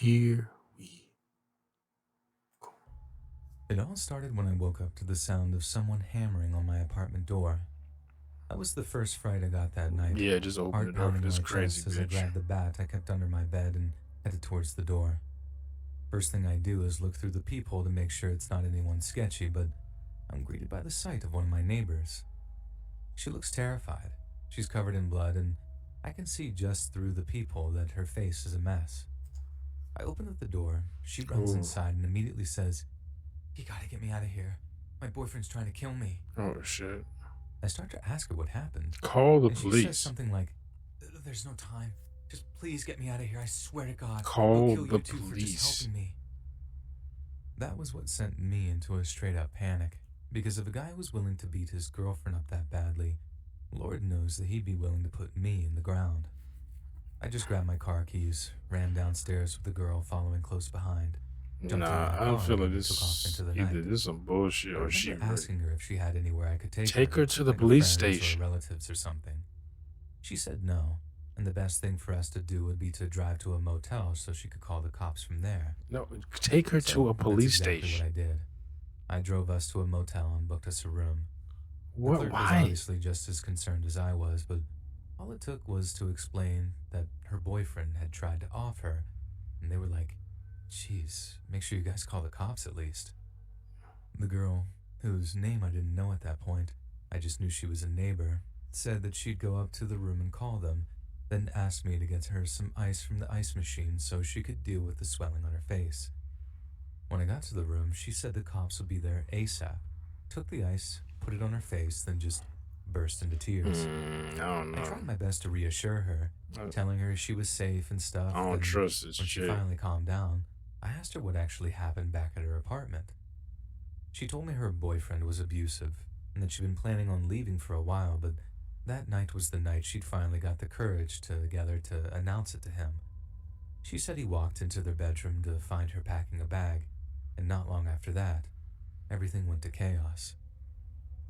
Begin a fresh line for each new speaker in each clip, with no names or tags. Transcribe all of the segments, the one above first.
Here we go.
It all started when I woke up to the sound of someone hammering on my apartment door. That was the first fright I got that night,
Yeah, just open the
heart
door for
pounding in
this
my
crazy
chest as I
bitch.
grabbed the bat I kept under my bed and headed towards the door. First thing I do is look through the peephole to make sure it's not anyone sketchy, but I'm greeted by the sight of one of my neighbors. She looks terrified. She's covered in blood, and I can see just through the peephole that her face is a mess. I open up the door, she runs
Oh,
inside and immediately says, "You gotta get me out of here. My boyfriend's trying to kill me."
oh shit.
I start to ask her what happened,
Call the
and she says
police.
something like, "There's no time. Just please get me out of here. I swear to God, he'll
Call
kill
the
you too for just
police.
helping me." That was what sent me into a straight up panic, because if a guy was willing to beat his girlfriend up that badly, Lord knows that he'd be willing to put me in the ground. I just grabbed my car keys, ran downstairs with the girl following close behind, jumped in
Nah,
my
I feel
car,
like
and took off
this
into the
either
night.
this some bullshit
I
or she
remember
right.
asking her if she had anywhere I could
Take her to the
like her
police
friends or
station.
relatives or something. She said no, and the best thing for us to do would be to drive to a motel so she could call the cops from there.
No, take her to
So
a
that's
police
exactly what
station.
I did. I drove us to a motel and booked us a room. The
What?
clerk was
Why?
obviously just as concerned as I was, but all it took was to explain that her boyfriend had tried to off her, and they were like, "Geez, make sure you guys call the cops at least." The girl, whose name I didn't know at that point, I just knew she was a neighbor, said that she'd go up to the room and call them, then asked me to get her some ice from the ice machine so she could deal with the swelling on her face. When I got to the room, she said the cops would be there ASAP, took the ice, put it on her face, then just burst into tears.
I don't
I
know.
tried my best to reassure her,
I,
telling her she was safe and stuff,
I don't
then
trust this
when she
chick.
finally calmed down, I asked her what actually happened back at her apartment. She told me her boyfriend was abusive and that she'd been planning on leaving for a while, but that night was the night she'd finally got the courage together to announce it to him. She said he walked into their bedroom to find her packing a bag, and not long after that, everything went to chaos.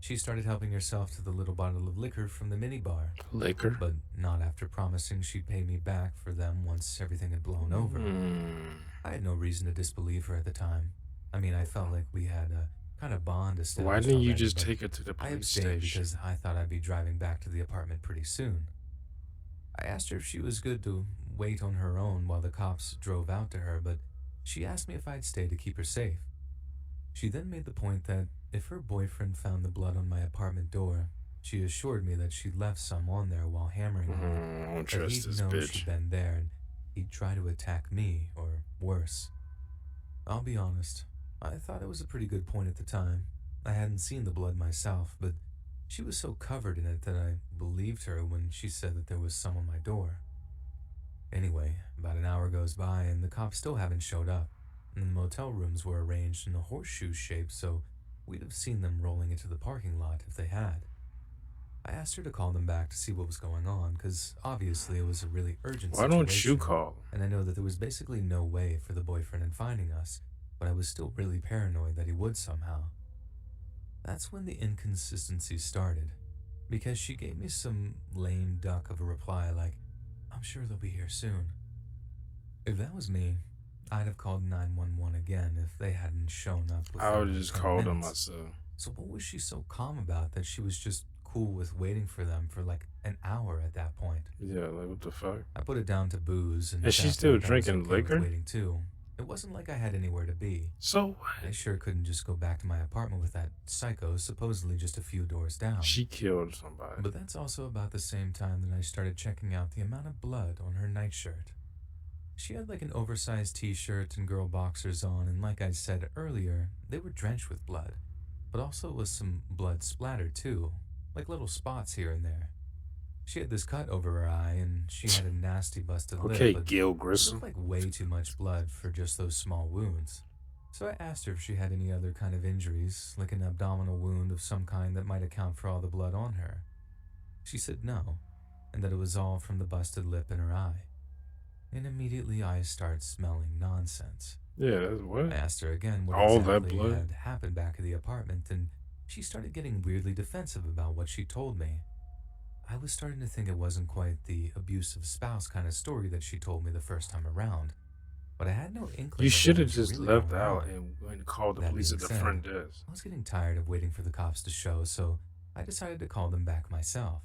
She started helping herself to the little bottle of liquor from the minibar,
Liquor?
but not after promising she'd pay me back for them once everything had blown over.
Hmm.
I had no reason to disbelieve her at the time. I mean, I felt like we had a kind of bond
Why
established
didn't you
already,
just
but
take her to the
I
police
abstained
station?
because I thought I'd be driving back to the apartment pretty soon. I asked her if she was good to wait on her own while the cops drove out to her, but she asked me if I'd stay to keep her safe. She then made the point that if her boyfriend found the blood on my apartment door, she assured me that she'd left some on there while hammering on it,
I don't
that
trust
he'd
this
know
bitch.
she'd been there and he'd try to attack me, or worse. I'll be honest, I thought it was a pretty good point at the time. I hadn't seen the blood myself, but she was so covered in it that I believed her when she said that there was some on my door. Anyway, about an hour goes by and the cops still haven't showed up, and the motel rooms were arranged in a horseshoe shape, so we'd have seen them rolling into the parking lot if they had. I asked her to call them back to see what was going on, because obviously it was a really urgent
Why don't you
situation,
call?
and I know that there was basically no way for the boyfriend in finding us, but I was still really paranoid that he would somehow. That's when the inconsistency started, because she gave me some lame duck of a reply like, "I'm sure they'll be here soon." If that was me, I'd have called 911 again if they hadn't shown up
I
within
would
like
just
10
call them
minutes.
myself.
So what was she so calm about that she was just cool with waiting for them for like an hour at that point?
Yeah, like what the fuck?
I put it down to booze, and
And
at
she's
that
still
point I was
drinking
okay with
liquor?
waiting too. It wasn't like I had anywhere to be.
So
I
what?
sure couldn't just go back to my apartment with that psycho supposedly just a few doors down.
She killed somebody.
But that's also about the same time that I started checking out the amount of blood on her nightshirt. She had like an oversized t-shirt and girl boxers on, and like I said earlier, they were drenched with blood, but also with some blood splatter too, like little spots here and there. She had this cut over her eye, and she had a nasty busted lip,
Okay,
but
Gil
it looked
Grissom.
like way too much blood for just those small wounds. So I asked her if she had any other kind of injuries, like an abdominal wound of some kind that might account for all the blood on her. She said no, and that it was all from the busted lip in her eye. And immediately I start smelling nonsense.
Yeah, that's
I
what?
asked her again what
All that
exactly
blood?
had happened back at the apartment, and she started getting weirdly defensive about what she told me. I was starting to think it wasn't quite the abusive spouse kind of story that she told me the first time around, but I had no inkling
You
of
should
what
have
was
just
really
left
going
out
on.
and went and called the
That
police
being
at the
said,
front desk.
I was getting tired of waiting for the cops to show, so I decided to call them back myself.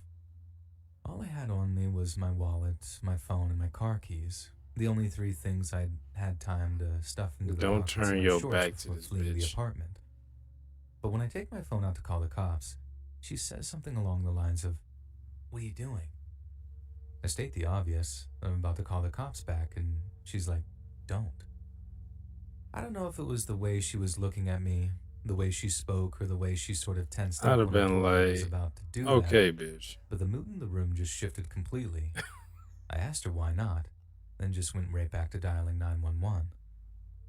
All I had on me was my wallet, my phone, and my car keys. The only three things I'd had time to stuff into the
Don't
pockets of
turn
my
your
shorts
back to
before
this
fleeing the
bitch.
apartment. But when I take my phone out to call the cops, she says something along the lines of, "What are you doing?" I state the obvious. I'm about to call the cops back, and she's like, "Don't." I don't know if it was the way she was looking at me, the way she spoke, or the way she sort of tensed
I'd
up
have
when I
been
told her I was
like,
about to do that,
okay, bitch.
but the mood in the room just shifted completely. I asked her why not, then just went right back to dialing 911.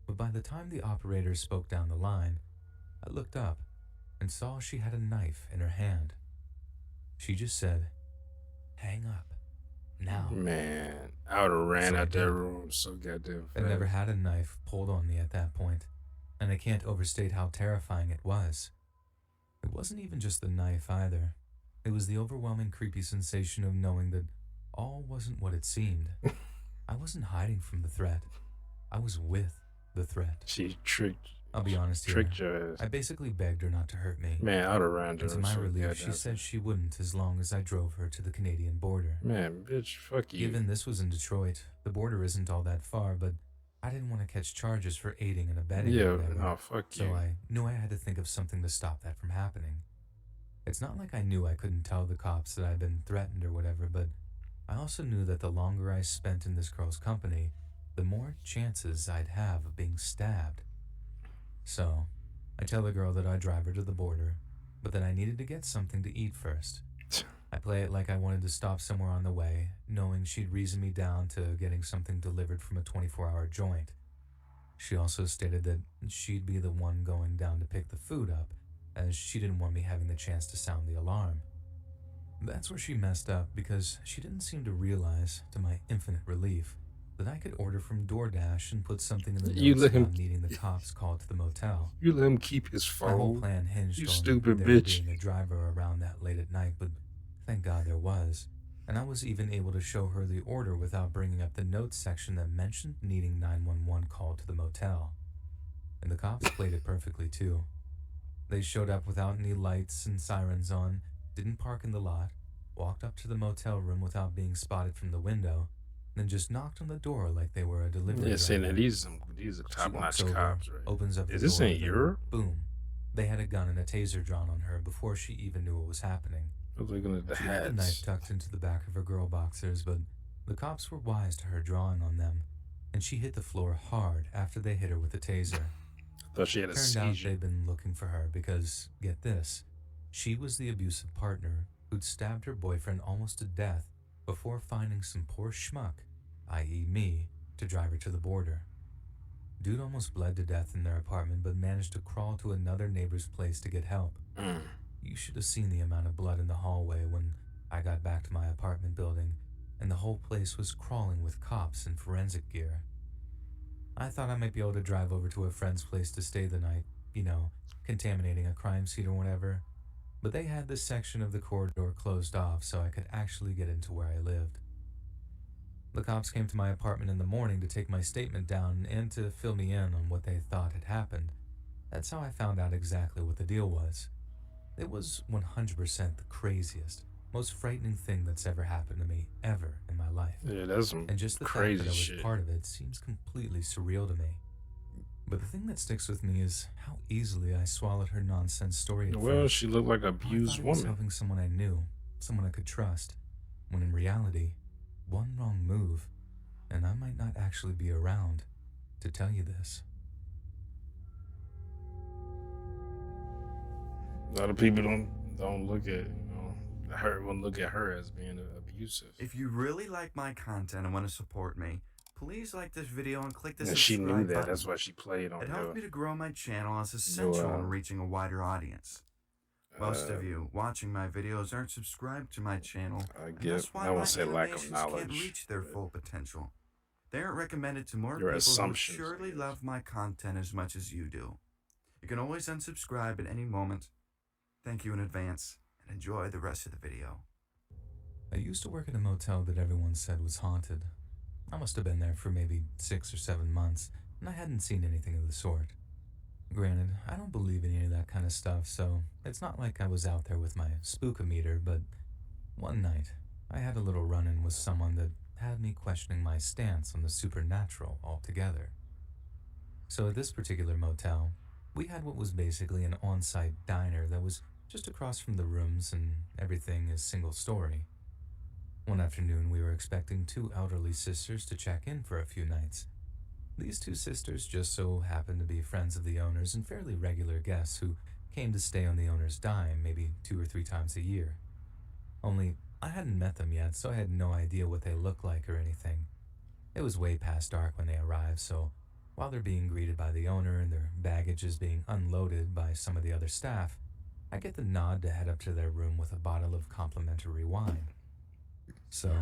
But by the time the operator spoke down the line, I looked up and saw she had a knife in her hand. She just said, "Hang up. Now."
Man, I would have ran
So I
out that
did.
room so goddamn
I never
fast.
had a knife pulled on me at that point, and I can't overstate how terrifying it was. It wasn't even just the knife either. It was the overwhelming creepy sensation of knowing that all wasn't what it seemed. I wasn't hiding from the threat. I was with the threat.
She tricked
I'll be honest here.
your ass.
I basically begged her not to hurt me.
Man, I would have ran
And to
her
my
so
relief, she
goddamn
said
fast.
she wouldn't as long as I drove her to the Canadian border.
Man, bitch, fuck you.
Given this was in Detroit, the border isn't all that far, but I didn't want to catch charges for aiding and abetting or
Yeah,
whatever,
no, fuck
so
you.
I knew I had to think of something to stop that from happening. It's not like I knew I couldn't tell the cops that I'd been threatened or whatever, but I also knew that the longer I spent in this girl's company, the more chances I'd have of being stabbed. So, I tell the girl that I'd drive her to the border, but that I needed to get something to eat first. I play it like I wanted to stop somewhere on the way, knowing she'd reason me down to getting something delivered from a 24-hour joint. She also stated that she'd be the one going down to pick the food up, as she didn't want me having the chance to sound the alarm. That's where she messed up, because she didn't seem to realize, to my infinite relief, that I could order from DoorDash and put something in the
You
notes
let him-
about needing the cops called to the motel.
You let him keep his
My whole
phone.
plan hinged
You
on
stupid
there
bitch.
being a driver around that late at night, but thank God there was. And I was even able to show her the order without bringing up the notes section that mentioned needing 911 called to the motel. And the cops played it perfectly too. They showed up without any lights and sirens on, didn't park in the lot, walked up to the motel room without being spotted from the window, then just knocked on the door like they were a delivery
Yeah, saying
driver.
that these are
She
top
walks
notch
over,
cops, right?
opens up the
Is this
door,
in
then
Europe?
boom. They had a gun and a taser drawn on her before she even knew what was happening.
I was looking at the
She had the knife
hats.
tucked into the back of her girl boxers, but the cops were wise to her drawing on them, and she hit the floor hard after they hit her with the taser.
I thought she had a
Turned out
seizure.
they'd been looking for her because, get this, she was the abusive partner who'd stabbed her boyfriend almost to death before finding some poor schmuck, i.e. me, to drive her to the border. Dude almost bled to death in their apartment but managed to crawl to another neighbor's place to get help. You should have seen the amount of blood in the hallway when I got back to my apartment building, and the whole place was crawling with cops and forensic gear. I thought I might be able to drive over to a friend's place to stay the night, contaminating a crime scene or whatever, but they had this section of the corridor closed off so I could actually get into where I lived. The cops came to my apartment in the morning to take my statement down and to fill me in on what they thought had happened. That's how I found out exactly what the deal was. It was 100% the craziest, most frightening thing that's ever happened to me, ever in my life.
Yeah, that's some
And just the fact
crazy
that I was
shit.
part of it seems completely surreal to me. But the thing that sticks with me is how easily I swallowed her nonsense story at
Well,
first.
she looked like an
I thought
abused
it was
woman.
helping someone I knew, someone I could trust, when in reality, one wrong move, and I might not actually be around to tell you this.
A lot of people don't look at her. Won't look at her as being abusive.
If you really like my content and want to support me, please like this video and click the
And she
subscribe
knew that.
button.
That's why she played on
It helps me to grow my channel as essential in reaching a wider audience. Most of you watching my videos aren't subscribed to my channel,
I
and
get.
that's why
I
my
won't say lack of
animations
knowledge.
can't reach their full potential. They aren't recommended to more
Your
people who
assumptions,
surely
I guess.
love my content as much as you do. You can always unsubscribe at any moment. Thank you in advance, and enjoy the rest of the video.
I used to work at a motel that everyone said was haunted. I must have been there for maybe 6 or 7 months, and I hadn't seen anything of the sort. Granted, I don't believe in any of that kind of stuff, so it's not like I was out there with my spookometer, but one night, I had a little run-in with someone that had me questioning my stance on the supernatural altogether. So at this particular motel, we had what was basically an on-site diner that was just across from the rooms and everything is single story. One afternoon, we were expecting two elderly sisters to check in for a few nights. These two sisters just so happened to be friends of the owners and fairly regular guests who came to stay on the owner's dime maybe 2 or 3 times a year. Only, I hadn't met them yet, so I had no idea what they looked like or anything. It was way past dark when they arrived, so while they're being greeted by the owner and their baggage is being unloaded by some of the other staff, I get the nod to head up to their room with a bottle of complimentary wine. So,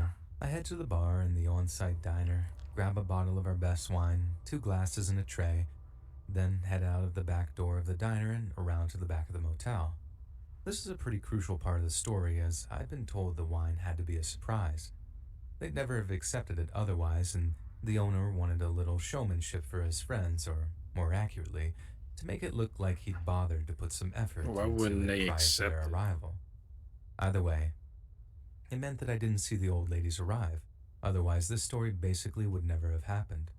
I head to the bar in the on-site diner, grab a bottle of our best wine, 2 glasses and a tray, then head out of the back door of the diner and around to the back of the motel. This is a pretty crucial part of the story, as I'd been told the wine had to be a surprise. They'd never have accepted it otherwise, and the owner wanted a little showmanship for his friends, or more accurately, to make it look like he'd bothered to put some effort
Why
into
wouldn't
it
they
prior to
accept
their
it?
arrival. Either way, it meant that I didn't see the old ladies arrive, otherwise this story basically would never have happened.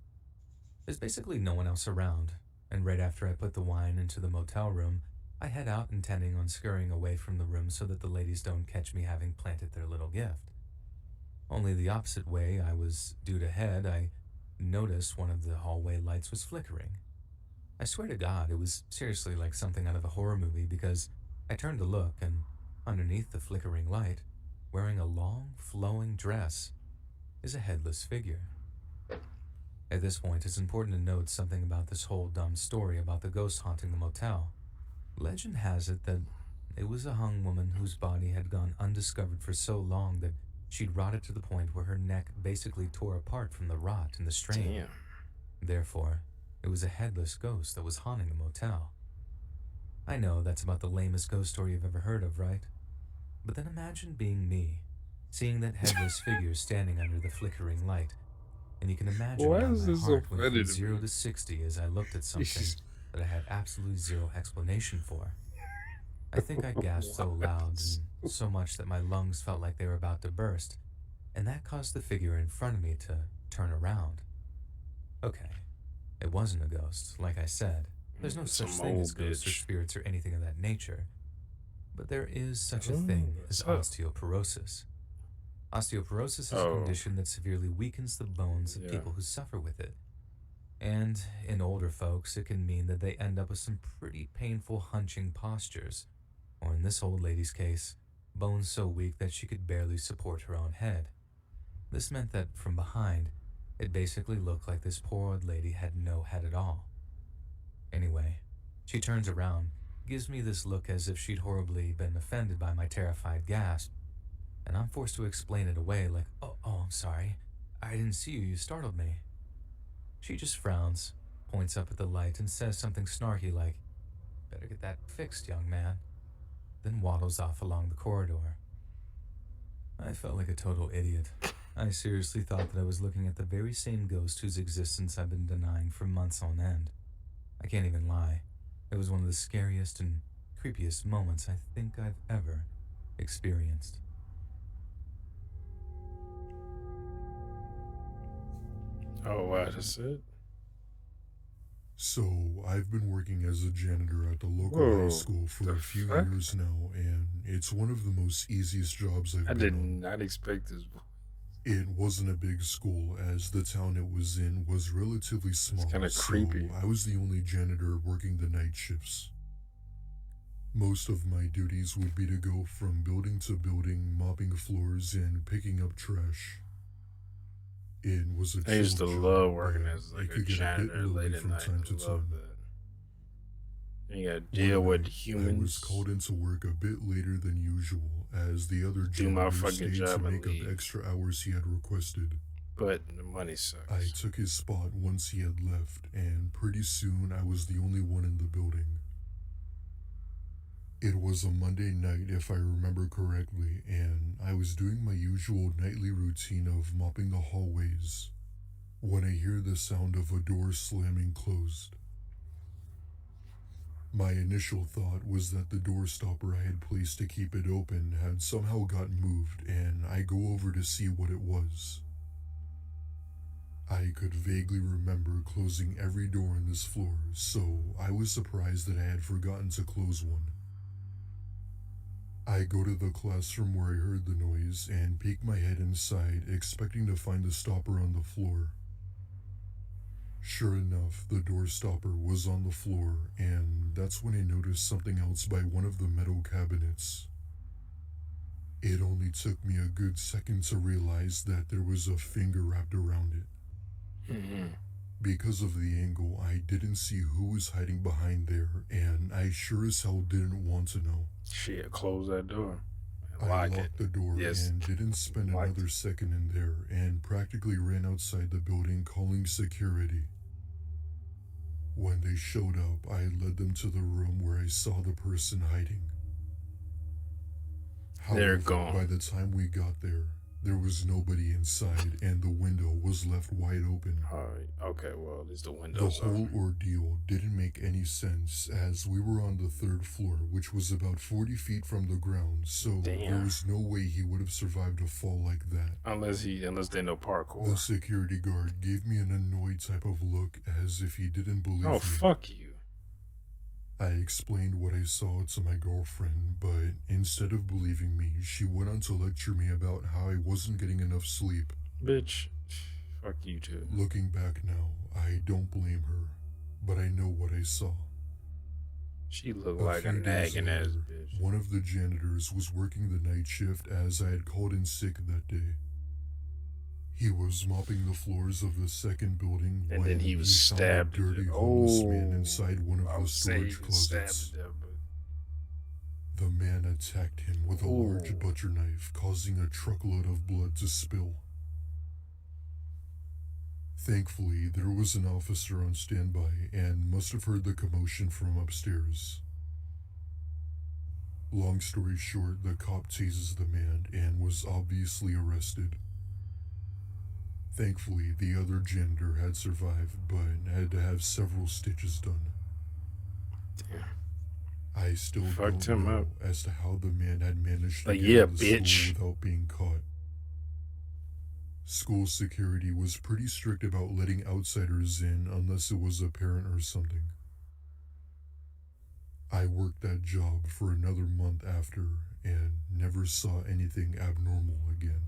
There's basically no one else around, and right after I put the wine into the motel room, I head out intending on scurrying away from the room so that the ladies don't catch me having planted their little gift. Only the opposite way I was due to head, I noticed one of the hallway lights was flickering. I swear to God, it was seriously like something out of a horror movie because I turned to look, and underneath the flickering light, wearing a long, flowing dress, is a headless figure. At this point, it's important to note something about this whole dumb story about the ghost haunting the motel. Legend has it that it was a hung woman whose body had gone undiscovered for so long that she'd rotted to the point where her neck basically tore apart from the rot and the strain.
Damn.
Therefore, it was a headless ghost that was haunting the motel. I know that's about the lamest ghost story you've ever heard of, right? But then imagine being me, seeing that headless figure standing under the flickering light, and you can imagine
Why
how
is
my
this so
heart went
funny
from
to
0
me?
to 60 as I looked at something that I had absolutely zero explanation for. I think I gasped so loud and so much that my lungs felt like they were about to burst, and that caused the figure in front of me to turn around. Okay, it wasn't a ghost, like I said. There's no such
Some
thing as
old
ghosts or
bitch.
spirits or anything of that nature. But there is such a
Oh,
thing as
what's up?
osteoporosis. Osteoporosis is a
Oh,
condition that severely weakens the bones of
yeah.
people who suffer with it. And in older folks, it can mean that they end up with some pretty painful hunching postures, or in this old lady's case, bones so weak that she could barely support her own head. This meant that from behind, it basically looked like this poor old lady had no head at all. Anyway, she turns around, gives me this look as if she'd horribly been offended by my terrified gasp, and I'm forced to explain it away like, oh, I'm sorry. I didn't see you, you startled me. She just frowns, points up at the light, and says something snarky like, better get that fixed, young man, then waddles off along the corridor. I felt like a total idiot. I seriously thought that I was looking at the very same ghost whose existence I've been denying for months on end. I can't even lie. It was one of the scariest and creepiest moments I think I've ever experienced.
Oh, wow, that's it?
So, I've been working as a janitor at the local high
Whoa,
school for
the
a few
fuck?
years now, and it's one of the most easiest jobs
I
I've
did
been on.
not expect this.
It wasn't a big school, as the town it was in was relatively small,
kinda
so
creepy.
I was the only janitor working the night shifts. Most of my duties would be to go from building to building, mopping floors and picking up trash. It was a
I used to
chill
love
job,
working
but
as
I
like a
could get a bit
janitor late
lonely
at
from
night.
time
I
to
love
time.
that. You gotta
One
deal with
night, I
humans.
was called into work a bit later than usual, as the other
Do my
janitor
fucking
stayed to
job and
make up
leave.
extra hours he had requested.
But the money
I
sucks.
took his spot once he had left, and pretty soon I was the only one in the building. It was a Monday night, if I remember correctly, and I was doing my usual nightly routine of mopping the hallways. when I hear the sound of a door slamming closed. My initial thought was that the door stopper I had placed to keep it open had somehow gotten moved, and I go over to see what it was. I could vaguely remember closing every door on this floor, so I was surprised that I had forgotten to close one. I go to the classroom where I heard the noise and peek my head inside, expecting to find the stopper on the floor. Sure enough, the door stopper was on the floor, and that's when I noticed something else by one of the metal cabinets. It only took me a good second to realize that there was a finger wrapped around it. Because of the angle, I didn't see who was hiding behind there, and I sure as hell didn't want to know.
Shit, close that door.
I locked the door
Yes.
and didn't spend
Locked.
another second in there, and practically ran outside the building calling security. When they showed up, I led them to the room where I saw the person hiding.
They're
However,
gone.
by the time we got there was nobody inside, and the window was left wide open.
Alright, okay, well, at least the
The
windows
whole ordeal didn't make any sense, as we were on the 3rd floor, which was about 40 feet from the ground, so there
Damn.
was no way he would have survived a fall like that.
Unless they know parkour.
The security guard gave me an annoyed type of look, as if he didn't believe
Oh,
me.
fuck you.
I explained what I saw to my girlfriend, but instead of believing me, she went on to lecture me about how I wasn't getting enough sleep.
Bitch, fuck you too.
Looking back now, I don't blame her, but I know what I saw.
She looked
A
like a
few days
nagging ass
later,
bitch.
one of the janitors was working the night shift as I had called in sick that day. He was mopping the floors of the 2nd building
And
when
then he was
found
stabbed
a
to
dirty
death.
homeless man
Oh,
inside one of
I
the
would say he
storage
was stabbed
closets.
to death, but
The man attacked him with a large
Ooh.
butcher knife, causing a truckload of blood to spill. Thankfully, there was an officer on standby and must have heard the commotion from upstairs. Long story short, the cop chases the man and was obviously arrested. Thankfully, the other janitor had survived, but had to have several stitches done.
damn.
I still
Fucked
don't
him
know
up.
as to how the man had managed to
Like,
get
yeah,
into
bitch.
school without being caught. School security was pretty strict about letting outsiders in unless it was a parent or something. I worked that job for another month after and never saw anything abnormal again.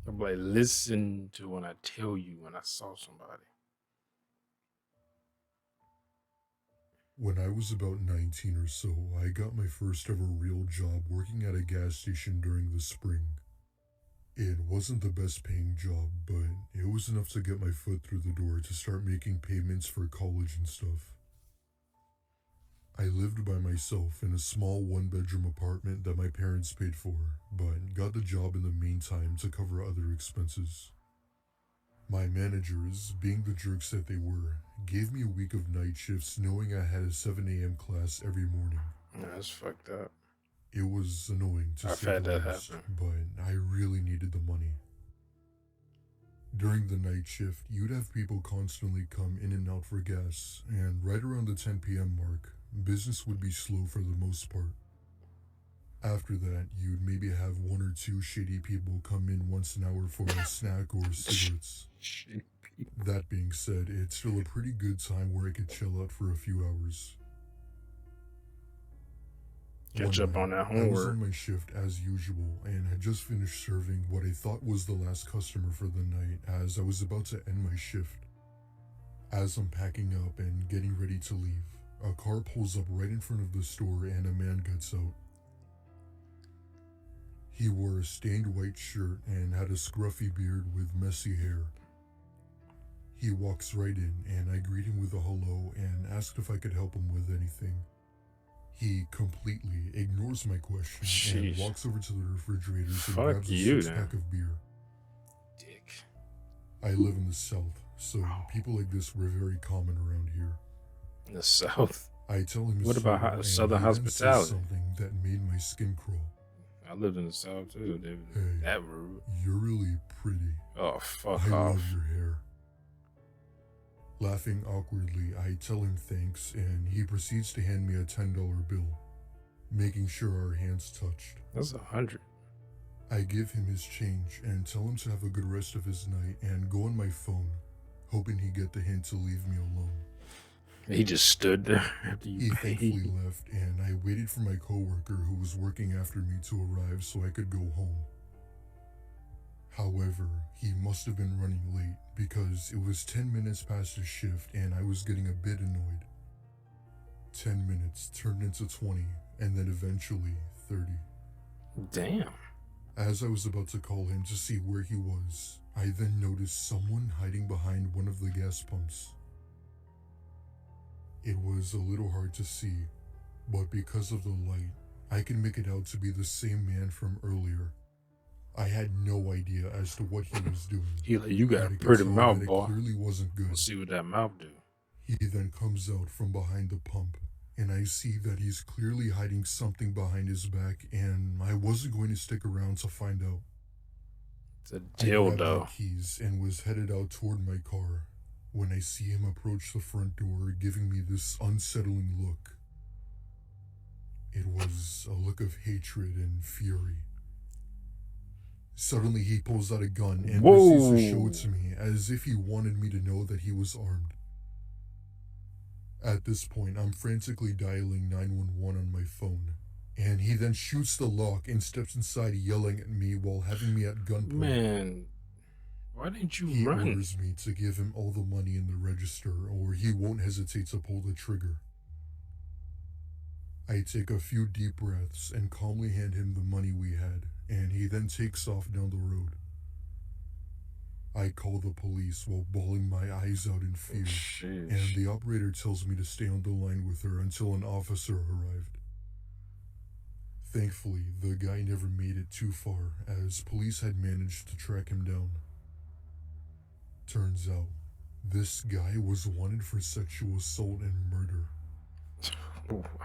I'm like, listen to when I tell you when I saw somebody.
When I was about 19 or so, I got my first ever real job working at a gas station during the spring. It wasn't the best paying job, but it was enough to get my foot through the door to start making payments for college and stuff. I lived by myself in a small 1-bedroom apartment that my parents paid for, but got the job in the meantime to cover other expenses. My managers, being the jerks that they were, gave me a week of night shifts knowing I had a 7 a.m. class every morning.
Yeah, that's fucked up.
It was annoying to
I've
say
had
the
that
least,
happen.
but I really needed the money. During the night shift, you'd have people constantly come in and out for gas, and right around the 10 p.m. mark, business would be slow for the most part. After that, you'd maybe have 1 or 2 shady people come in once an hour for a snack or cigarettes.
Shit.
That being said, it's still a pretty good time where I could chill out for a few hours.
Catch
One
up on
night,
that
I was
homework.
on my shift as usual and had just finished serving what I thought was the last customer for the night as I was about to end my shift. As I'm packing up and getting ready to leave, a car pulls up right in front of the store and a man gets out. He wore a stained white shirt and had a scruffy beard with messy hair. He walks right in and I greet him with a hello and asked if I could help him with anything. He completely ignores my question and
Sheesh.
walks over to the refrigerators and
Fuck
grabs a
you,
6-pack of beer.
Dick.
I live in the South, so people like this were very common around here.
In the South.
I tell him
What
it's
about
true, and
Southern
he then says
hospitality?
something that made my skin crawl.
I lived in the South too. They
Hey,
that rude.
you're really pretty.
Oh, fuck
I
off.
love your hair. Laughing awkwardly, I tell him thanks, and he proceeds to hand me a $10 bill, making sure our hands touched.
That's 100.
I give him his change and tell him to have a good rest of his night and go on my phone, hoping he get the hint to leave me alone.
He just stood there after
He
you paid.
thankfully left, and I waited for my coworker who was working after me to arrive so I could go home. However, he must have been running late because it was 10 minutes past his shift and I was getting a bit annoyed. 10 minutes turned into 20 and then eventually 30.
Damn.
As I was about to call him to see where he was, I then noticed someone hiding behind one of the gas pumps. It was a little hard to see, but because of the light, I could make it out to be the same man from earlier. I had no idea as to what he was doing.
He like, you got
but
a
I could
pretty
tell
mouth,
that
boy.
It clearly wasn't good.
Let's see what that mouth do.
He then comes out from behind the pump, and I see that he's clearly hiding something behind his back, and I wasn't going to stick around to find out.
It's a
I grabbed my
dildo.
keys and was headed out toward my car when I see him approach the front door, giving me this unsettling look. It was a look of hatred and fury. Suddenly he pulls out a gun and proceeds to show it to me as if he wanted me to know that he was armed. At this point, I'm frantically dialing 911 on my phone, and he then shoots the lock and steps inside yelling at me while having me at gunpoint.
Man, why didn't you
He
run?
orders me to give him all the money in the register or he won't hesitate to pull the trigger. I take a few deep breaths and calmly hand him the money we had, and he then takes off down the road. I call the police while bawling my eyes out in fear, and the operator tells me to stay on the line with her until an officer arrived. Thankfully, the guy never made it too far, as police had managed to track him down. Turns out, this guy was wanted for sexual assault and murder.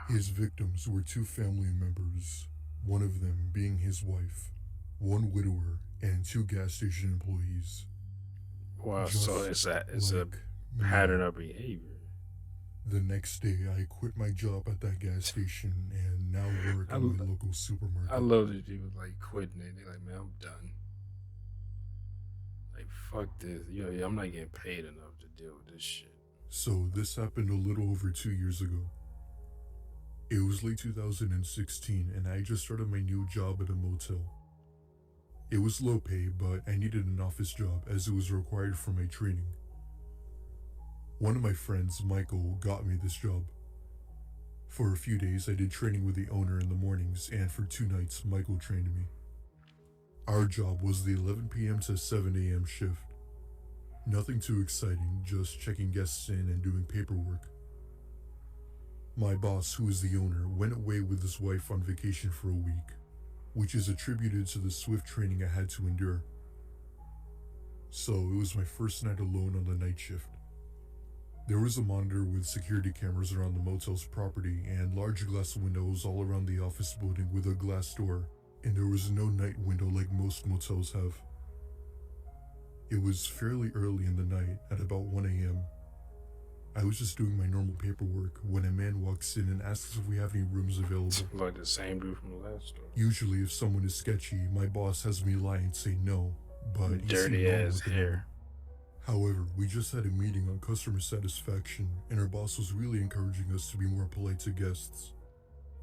His victims were 2 family members, one of them being his wife, 1 widower, and 2 gas station employees.
Wow,
Just
so it's a
like
pattern
me.
of behavior.
The next day, I quit my job at that gas station and now work at my local supermarket.
I love that people like quitting it. They're like, man, I'm done. Like, fuck this. Yo, I'm not getting paid enough to deal with this shit.
So this happened a little over 2 years ago. It was late 2016 and I just started my new job at a motel. It was low pay, but I needed an office job as it was required for my training. One of my friends, Michael, got me this job. For a few days, I did training with the owner in the mornings, and for 2 nights, Michael trained me. Our job was the 11 p.m. to 7 a.m. shift. Nothing too exciting, just checking guests in and doing paperwork. My boss, who is the owner, went away with his wife on vacation for a week, which is attributed to the swift training I had to endure. So it was my first night alone on the night shift. There was a monitor with security cameras around the motel's property and large glass windows all around the office building with a glass door, and there was no night window like most motels have. It was fairly early in the night, at about 1 a.m. I was just doing my normal paperwork when a man walks in and asks if we have any rooms available.
Like the same dude from the last story.
Usually if someone is sketchy, my boss has me lie and say no, but he
Dirty
seemed normal
ass
with the
hair.
man. However, we just had a meeting on customer satisfaction, and our boss was really encouraging us to be more polite to guests.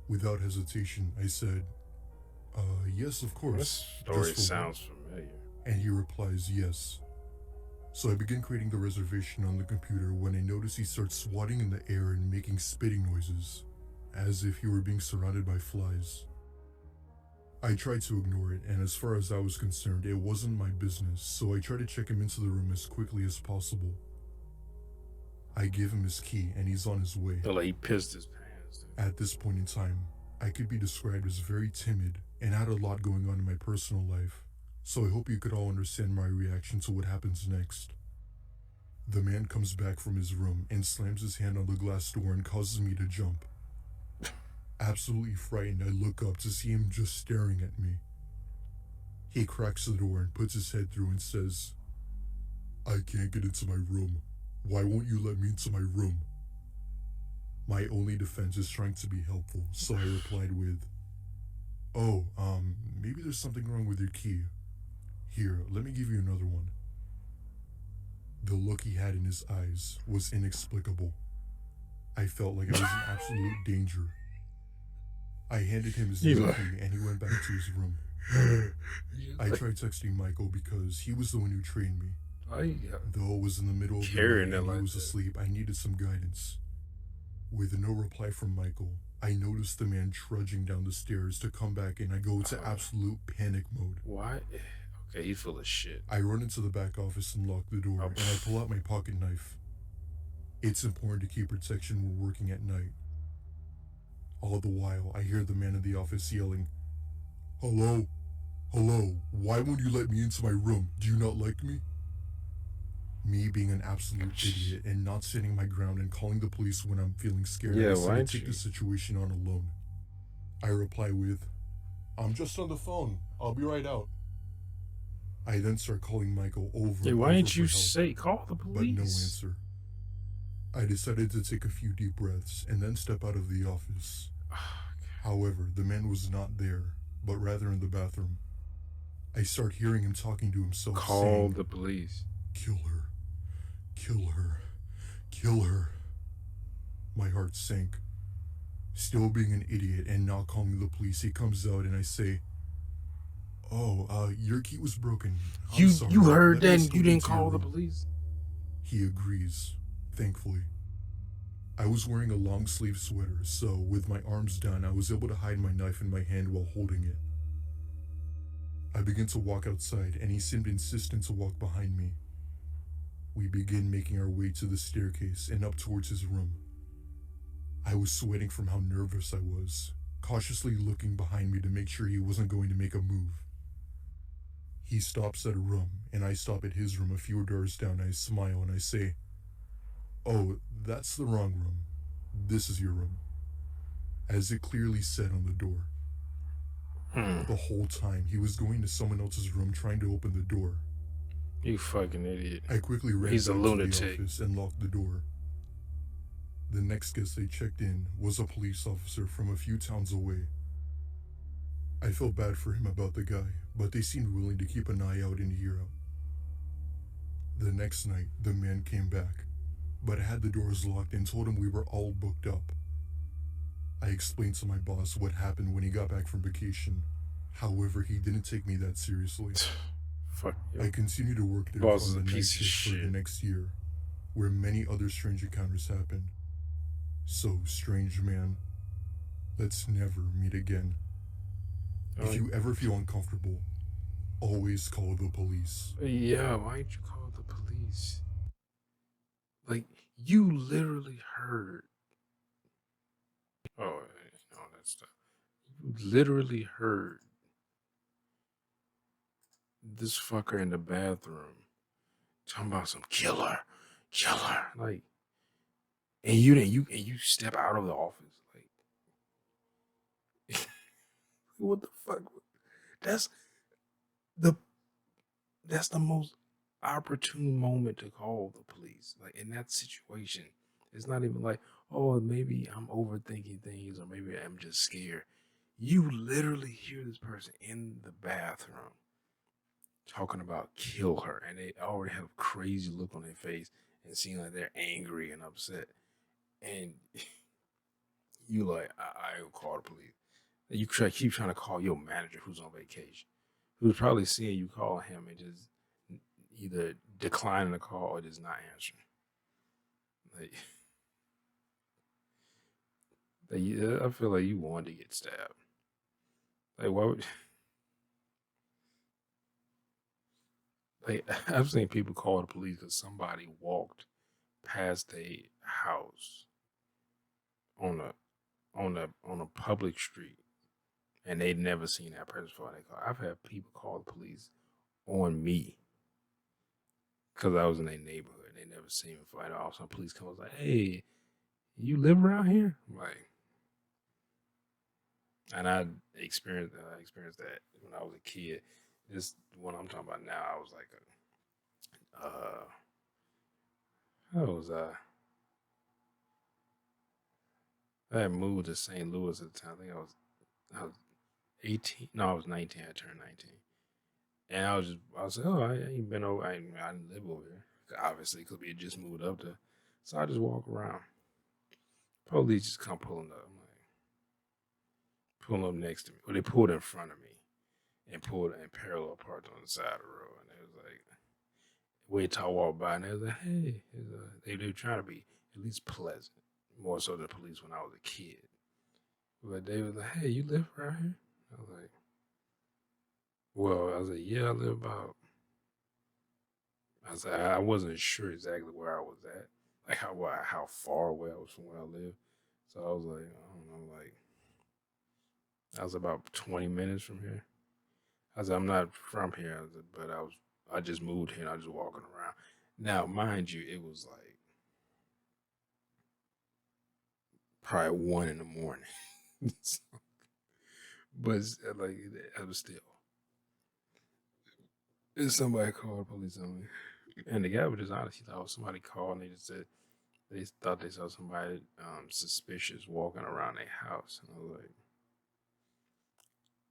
Without hesitation, I said, yes, of course.
This story
just for
sounds familiar.
And he replies, yes. So I begin creating the reservation on the computer when I notice he starts swatting in the air and making spitting noises, as if he were being surrounded by flies. I tried to ignore it, and as far as I was concerned, it wasn't my business, so I tried to check him into the room as quickly as possible. I give him his key, and he's on his way.
Feel like he pissed his pants. Dude.
At this point in time, I could be described as very timid and had a lot going on in my personal life, so I hope you could all understand my reaction to what happens next. The man comes back from his room and slams his hand on the glass door and causes me to jump. Absolutely frightened, I look up to see him just staring at me. He cracks the door and puts his head through and says, "I can't get into my room. Why won't you let me into my room?" My only defense is trying to be helpful, so I replied with, "Oh, maybe there's something wrong with your key. Here, let me give you another one." The look he had in his eyes was inexplicable. I felt like I was in absolute danger. I handed him his
You
new
like,
key and he went back to his room. I tried texting Michael because he was the one who trained me. Though it was in the middle of the
carrying
night
it
and he
like
was
that.
asleep, I needed some guidance. With no reply from Michael, I noticed the man trudging down the stairs to come back and I go into absolute panic mode.
Why? Okay, he's full of shit.
I run into the back office and lock the door and I pull out my pocket knife. It's important to keep protection when working at night. All the while, I hear the man in the office yelling, "Hello? Hello? Why won't you let me into my room? Do you not like me?" Me being an absolute idiot and not standing my ground and calling the police when I'm feeling scared, I
Yeah,
decide
why
to take
you?
the situation on alone. I reply with, "I'm just on the phone. I'll be right out." I then start calling Michael over
Yeah,
and
why
over
didn't
for
you
help,
say call the
but no
police?
answer. I decided to take a few deep breaths and then step out of the office. However, the man was not there, but rather in the bathroom. I start hearing him talking to himself,
Call
saying,
the police.
"Kill her, kill her, kill her." My heart sank. Still being an idiot and not calling the police, he comes out and I say, "Oh, your key was broken. I'm sorry.
You heard
Let me
that and you
escort
didn't
into your
call the
room."
police?
He agrees, thankfully. I was wearing a long sleeve sweater, so with my arms down, I was able to hide my knife in my hand while holding it. I begin to walk outside, and he seemed insistent to walk behind me. We begin making our way to the staircase and up towards his room. I was sweating from how nervous I was, cautiously looking behind me to make sure he wasn't going to make a move. He stops at a room, and I stop at his room a few doors down. I smile and I say, "Oh, that's the wrong room. This is your room," as it clearly said on the door. The whole time, he was going to someone else's room trying to open the door.
You fucking idiot.
I quickly ran
He's a
back to the
lunatic.
office and locked the door. The next guest they checked in was a police officer from a few towns away. I felt bad for him about the guy, but they seemed willing to keep an eye out and ear out. The next night, the man came back, but had the doors locked and told him we were all booked up. I explained to my boss what happened when he got back from vacation. However, he didn't take me that seriously.
Fuck you.
I continued to work there
Boss is
on
a
the night
piece of
shift for the
shit.
next year, where many other strange encounters happened. So, strange man, let's never meet again. If you ever feel uncomfortable, always call the police.
Yeah, why'd you call the police? Like, you literally heard. Oh, no, that's stuff. You literally heard this fucker in the bathroom talking about some killer. Like, and you step out of the office. Like, what the fuck? That's the that's the most opportune moment to call the police. Like in that situation, it's not even like, oh, maybe I'm overthinking things or maybe I'm just scared. You literally hear this person in the bathroom talking about kill her, and they already have a crazy look on their face and seem like they're angry and upset. And you like, I will call the police. And you keep trying to call your manager who's on vacation, who's probably seeing you call him and just either declining the call or just not answering. I feel like you wanted to get stabbed. Like, why would? Like, I've seen people call the police because somebody walked past a house on a public street and they'd never seen that person before. I've had people call the police on me because I was in their neighborhood and they never seen me before. And all of a sudden, police come and was like, "Hey, you live around here?" I'm like, And I experienced that when I was a kid. This one I'm talking about now. I was like how was I had moved to St. Louis at the time. I think I was 18. No, I was 19. I turned 19. And I was like, oh, I ain't been over, I didn't live over here. Obviously, because we had just moved up there. So I just walk around. Police just come pulling up. I'm like, pulling up next to me. Well, they pulled in front of me and pulled in parallel parked on the side of the road. And it was like, wait till I walk by, and they was like, hey. They were trying to be at least pleasant, more so than the police when I was a kid. But they was like, hey, you live around here? I was like, well, I was like, yeah, I live about. I was like, I wasn't sure exactly where I was at, like how far away I was from where I live. So I was like, I don't know, like I was about 20 minutes from here. I was like, I'm not from here, but I just moved here and I was just walking around. Now, mind you, it was like probably 1 in the morning. So, but like I was still. And somebody called the police on me. And the guy was just honest. He thought somebody called and they just said they thought they saw somebody suspicious walking around their house.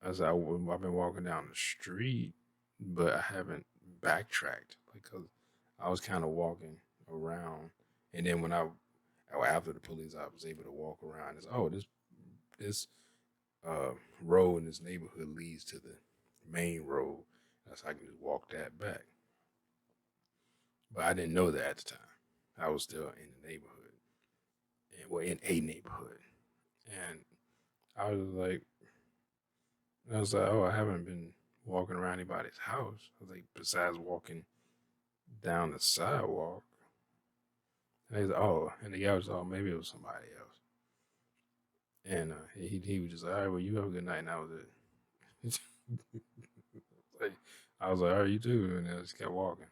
And I've been walking down the street, but I haven't backtracked because I was kind of walking around. And then after the police, I was able to walk around. This road in this neighborhood leads to the main road. That's how I can just walk that back. But I didn't know that at the time. I was still in the neighborhood, and well, in a neighborhood, and I was like, oh, I haven't been walking around anybody's house. I was like, besides walking down the sidewalk. And he's like, oh, and the guy was, oh, maybe it was somebody else. And he was just like, all right, well, you have a good night, and that was it. Like, I was like, all right, you too, and I just kept walking.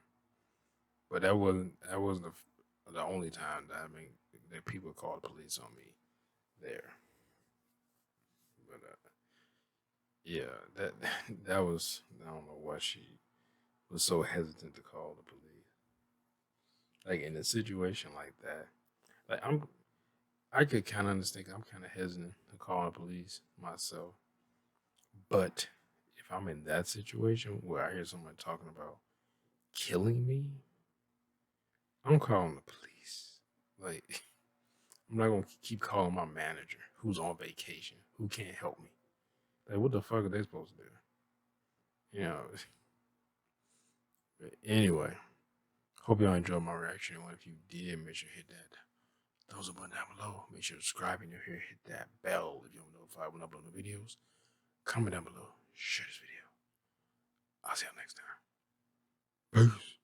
But that wasn't the only time that people called the police on me there. But yeah, that was, I don't know why she was so hesitant to call the police. Like in a situation like that, like I could kind of understand. I'm kind of hesitant to call the police myself, but if I'm in that situation where I hear someone talking about killing me, I'm calling the police. Like I'm not gonna keep calling my manager who's on vacation, who can't help me. Like what the fuck are they supposed to do? You know. But anyway, hope y'all enjoyed my reaction. And if you did, make sure to hit that thumbs up button down below. Make sure to subscribe and you're here. Hit that bell if you want to notify when I upload new videos. Comment down below. Share this video. I'll see y'all next time. Peace.